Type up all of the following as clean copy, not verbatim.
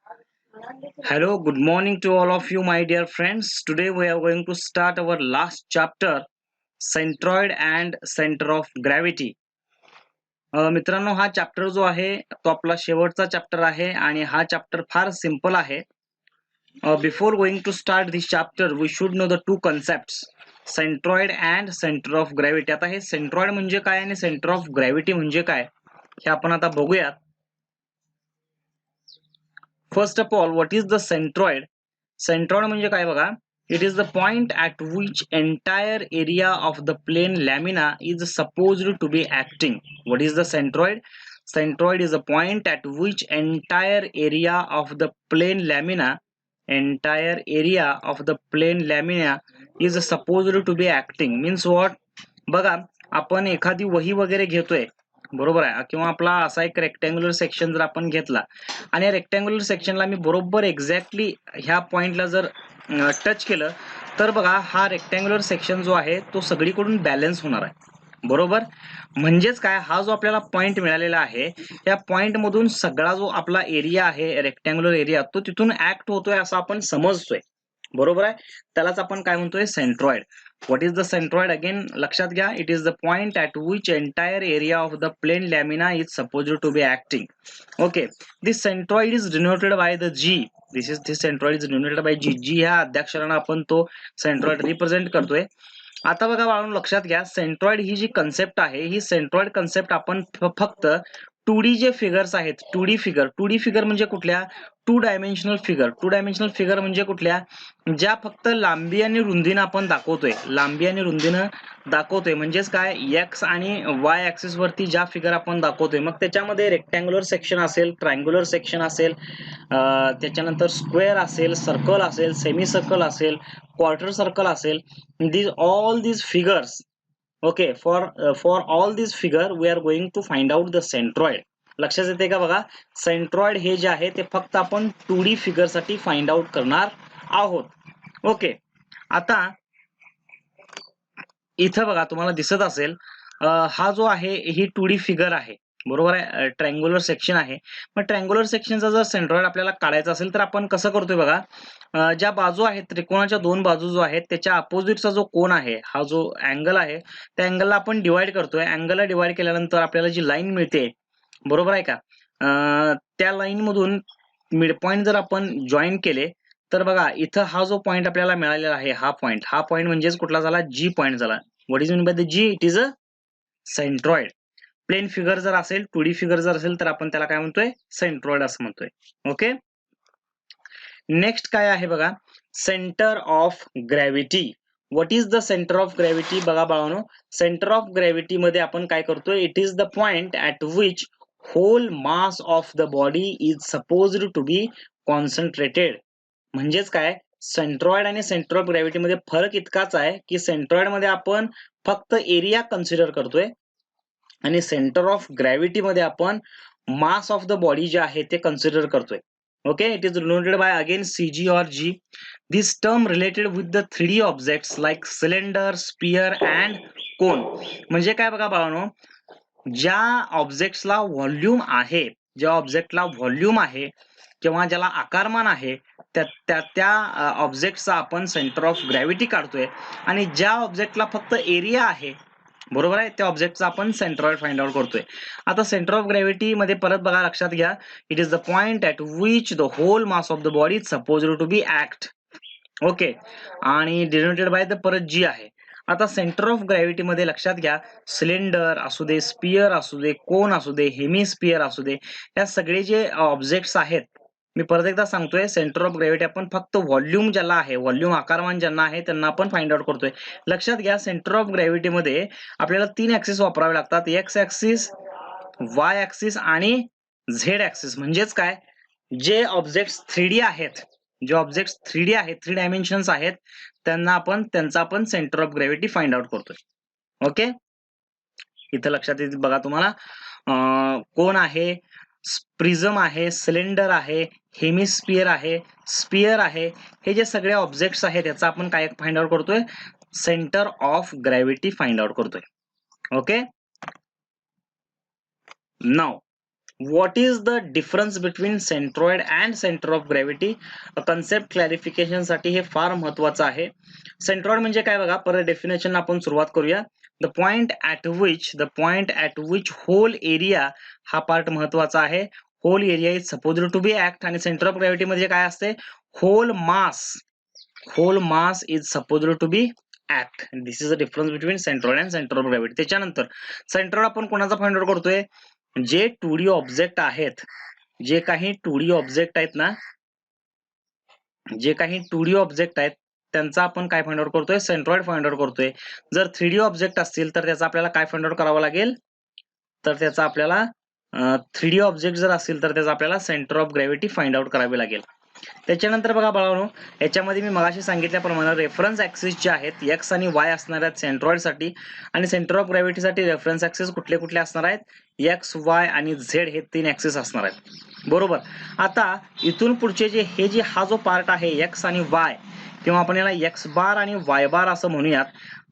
Hello, good morning to all of you, my dear friends. Today we are going to start our last chapter, Centroid and Center of Gravity. मित्रांनो, हा chapter जो आहे तो आपला शेवटचा chapter आहे आणि हा चॅप्टर फार सिंपल आहे. Before going to start this chapter we should know the two concepts, centroid and centre of gravity. आता हे सेंट्रॉइड म्हणजे काय आणि सेंटर ऑफ ग्रॅव्हिटी म्हणजे काय हे आपण आता बघूयात. First of all, what is the centroid? Centroid म्हणजे काय बघा. It is the point at which entire area of the plane lamina is supposed to be acting. What is the centroid? Centroid is a point at which entire area of the plane lamina is supposed to be acting. Means what? बघा, आपण एखादी वही वगैरे घेतोय, बरोबर आहे, किंवा आपला असा एक रेक्टँग्युलर सेक्शन जर आपण घेतला आणि या रेक्टँग्युलर सेक्शनला मी बरोबर एक्झॅक्टली ह्या पॉइंटला जर टच केलं तर बघा हा रेक्टँग्युलर सेक्शन जो आहे तो सगळीकडून बॅलन्स होणार आहे. बरोबर, म्हणजेच काय, हा जो आपल्याला पॉइंट मिळालेला आहे या पॉइंट मधून सगळा जो आपला एरिया आहे रेक्टँग्युलर एरिया तो तिथून ऍक्ट होतोय असं आपण समजतोय. बरोबर आहे, त्यालाच आपण काय म्हणतोय, centroid. What is the centroid? Again लक्षात घ्या, it is the point at which entire area of the plane lamina is supposed to be acting. Okay, this centroid is denoted by the G. This centroid is denoted by G. G ह्या अध्याक्षरानं आपण तो centroid represent करतोय. आता बघा बाळांनो, लक्षात घ्या, सेंट्रॉइड ही जी कन्सेप्ट आहे ही सेंट्रॉइड कन्सेप्ट आपण फक्त 2D जे फिगर्स आहेत, 2D फिगर म्हणजे कुठल्या, 2 डायमेन्शनल फिगर म्हणजे कुठल्या, ज्या फक्त लांबी आणि रुंदीनं आपण दाखवतोय, म्हणजेच काय, एक्स आणि वाय ऍक्सिस वरती ज्या फिगर आपण दाखवतोय, मग त्याच्यामध्ये रेक्टँग्युलर सेक्शन असेल, ट्रायंग्युलर सेक्शन असेल, त्याच्यानंतर स्क्वेअर असेल, सर्कल असेल, सेमी सर्कल असेल, क्वार्टर सर्कल असेल, all these figures. Okay, for all these figure we are going to find out the centroid. लक्षात येते का बघा, सेंट्रॉइड हे जे आहे ते फक्त आपण 2D फिगर साठी फाइंड आउट करणार आहोत. ओके, आता इथं बघा तुम्हाला दिसत असेल, हा जो आहे ही 2D फिगर आहे, बरोबर आहे, ट्रँग्युलर सेक्शन आहे. मग ट्रँग्युलर सेक्शनचा जर सेंट्रॉइड आपल्याला काढायचा असेल तर आपण कसं करतोय बघा, ज्या बाजू आहेत, त्रिकोणाच्या 2 बाजू जो आहेत त्याच्या अपोजिटचा जो कोन आहे, हा जो अँगल आहे त्या अँगलला आपण डिवाइड करतोय. अँगलला डिवाइड केल्यानंतर आपल्याला जी लाईन मिळते, बरोबर आहे का, त्या लाईन मधून मिड पॉइंट जर आपण जॉईन केले तर बघा इथं हा जो पॉइंट आपल्याला मिळालेला आहे, हा पॉइंट म्हणजेच कुठला झाला, जी पॉइंट झाला. What is mean by the G? It is a centroid. Plane figure जर असेल, 2D फिगर जर असेल तर आपण त्याला काय म्हणतोय, सेंट्रॉइड असं म्हणतोय. ओके, नेक्स्ट काय आहे बघा, centre of gravity. What is the centre of gravity? बघा बाळांनो, सेंटर ऑफ ग्रॅव्हिटी मध्ये आपण काय करतोय, it is the point at which whole mass of the body is supposed to be concentrated. म्हणजेच काय, सेंट्रॉइड आणि सेंटर ऑफ ग्रॅव्हिटी मध्ये फरक इतकाच आहे की सेंट्रॉइड मध्ये आपण फक्त एरिया कन्सिडर करतोय आणि सेंटर ऑफ ग्रॅव्हिटी मध्ये आपण मास ऑफ द बॉडी जे आहे ते कन्सिडर करतोय. Okay, it is denoted bye again CG or G. This term related with the 3D objects like cylinder, sphere and cone. म्हणजे काय बघा बाळांनो, ज्या ऑब्जेक्ट्सला व्हॉल्यूम आहे, किंवा ज्याला आकारमान आहे, त्या ऑब्जेक्टचा आपण सेंटर ऑफ ग्रॅव्हिटी काढतोय आणि ज्या ऑब्जेक्टला फक्त एरिया आहे, बरोबर आहे, त्या ऑब्जेक्टचा आपण सेंट्रॉइड फाइंड आउट करतोय. आता सेंटर ऑफ ग्रॅव्हिटी मध्ये परत बघा, लक्षात घ्या, it is the point at which the whole mass of the body is supposed to be act. Okay, आणि डिनोटेड बाय द परत जी आहे. आता सेंटर ऑफ ग्रॅव्हिटी मध्ये लक्षात घ्या, सिलेंडर असू दे, स्पियर असू दे, कोन असू दे, हेमिस्पियर असू दे, या सगळे जे ऑब्जेक्ट्स आहेत, मी परत एकदा सांगतोय, सेंटर ऑफ ग्रॅव्हिटी आपण फक्त व्हॉल्यूम ज्याला आहे, व्हॉल्यूम आकारमान ज्यांना आहे त्यांना आपण फाइंड आउट करतोय. लक्षात घ्या, सेंटर ऑफ ग्रॅव्हिटी मध्ये आपल्याला 3 ऍक्सिस वापरावे लागतात, एक्स ऍक्सिस, वाय ऍक्सिस आणि झेड ऍक्सिस. म्हणजेच काय, जे ऑब्जेक्ट्स 3D आहेत, 3 डायमेन्शन्स आहेत, त्यांचा आपण centre of gravity find out करतोय. ओके, इथं लक्षात येईल बघा तुम्हाला, कोन आहे, प्रिझम आहे, सिलेंडर आहे, हेमिस्पियर आहे, स्पियर आहे, हे जे सगळे ऑब्जेक्ट्स आहेत याचा आपण काय फाइंड आउट करतोय, centre of gravity find out करतोय. Okay, now what is the difference between centroid and centre of gravity? Concept clarification साठी हे फार महत्वाचं आहे. सेंट्रॉइड म्हणजे काय बघा, परत डेफिनेशन आपण सुरुवात करूया. The point at which whole area, हा पार्ट महत्वाचा आहे. Whole area is supposed to be act, आणि सेंटर ऑफ ग्रॅव्हिटी मध्ये काय असते, whole mass is supposed to be act. This is the difference between centroid and centre of gravity. त्याच्यानंतर centroid आपण कोणाचा फाइंड आउट करतोय, जे 2D ऑब्जेक्ट आहेत, जे काही 2D ऑब्जेक्ट आहेत ना, जे काही 2D ऑब्जेक्ट आहेत त्यांचा आपण काय फाइंड आउट करतोय, सेंट्रॉइड फाइंड आउट करतोय. जर 3D ऑब्जेक्ट असतील तर त्याचा आपल्याला काय फाइंड आउट करावं लागेल, तर त्याचा आपल्याला 3D ऑब्जेक्ट जर असतील तर त्याचा आपल्याला centre of gravity find out करावी लागेल. त्याच्यानंतर बघा बाळांनो, याच्यामध्ये मी मगाशी सांगितल्याप्रमाणे रेफरन्स ऍक्सिस जे आहेत एक्स आणि वाय असणार आहेत सेंट्रॉइड साठी, आणि सेंटर ऑफ ग्रॅव्हिटी साठी रेफरन्स ऍक्सिस कुठले कुठले असणार आहेत, एक्स, वाय आणि झेड हे 3 ऍक्सिस असणार आहेत. बरोबर. आता इथून पुढचे जे हा जो पार्ट आहे एक्स आणि वाय, किंवा आपण याला एक्स बार आणि वाय बार असं म्हणूयात,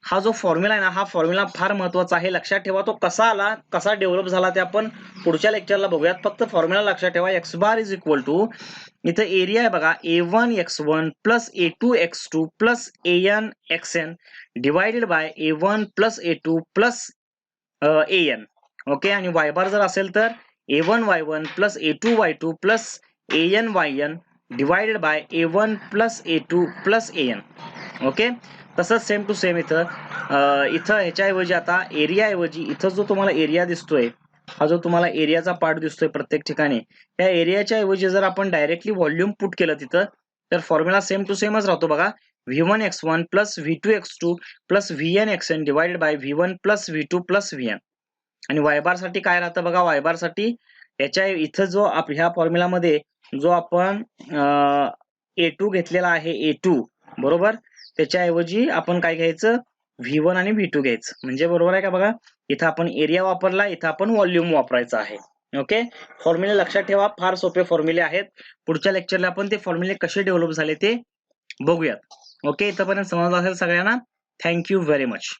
हा जो फॉर्म्युला आहे ना, हा फॉर्म्युला फार महत्वाचा आहे. लक्षात ठेवा, तो कसा आला, कसा डेव्हलप झाला ते आपण पुढच्या लेक्चरला बघूयात. फक्त फॉर्म्युला लक्षात ठेवा. X bar is equal to, इथं एरिया आहे बघा, A1x1 plus A2x2 plus ANxn divided by A1 plus A2 plus AN. Okay. आणि वाय बार जर असेल तर A1y1 plus A2y2 plus ANyn divided by A1 plus A2 plus AN. Okay. तसंच same to same इथं ह्याच्याऐवजी आता area ऐवजी इथं जो तुम्हाला एरिया दिसतोय, हा जो तुम्हाला एरियाचा पार्ट दिसतोय प्रत्येक ठिकाणी, त्या एरियाच्या ऐवजी जर आपण डायरेक्टली व्हॉल्यूम पुट केलं तिथं, तर फॉर्म्युला सेम टू सेमच राहतो बघा. V1x1 plus V2x2 plus VNxn divided by V1 plus V2 plus VN. आणि वाय बार साठी काय राहतं बघा, वाय बार साठी याच्या इथं जो ह्या फॉर्म्युलामध्ये जो आपण A2 घेतलेला आहे, A2 बरोबर, त्याच्याऐवजी आपण काय घ्यायचं, V1 आणि V2 घ्यायचं. म्हणजे बरोबर आहे का बघा, इथं आपण एरिया वापरला, इथं आपण व्हॉल्यूम वापरायचा आहे. ओके. फॉर्म्युले लक्षात ठेवा, फार सोपे फॉर्म्युले आहेत. पुढच्या लेक्चरला आपण ते फॉर्म्युले कसे डेव्हलप झाले ते बघूयात. ओके. इथंपर्यंत समजलं असेल सगळ्यांना. Thank you very much.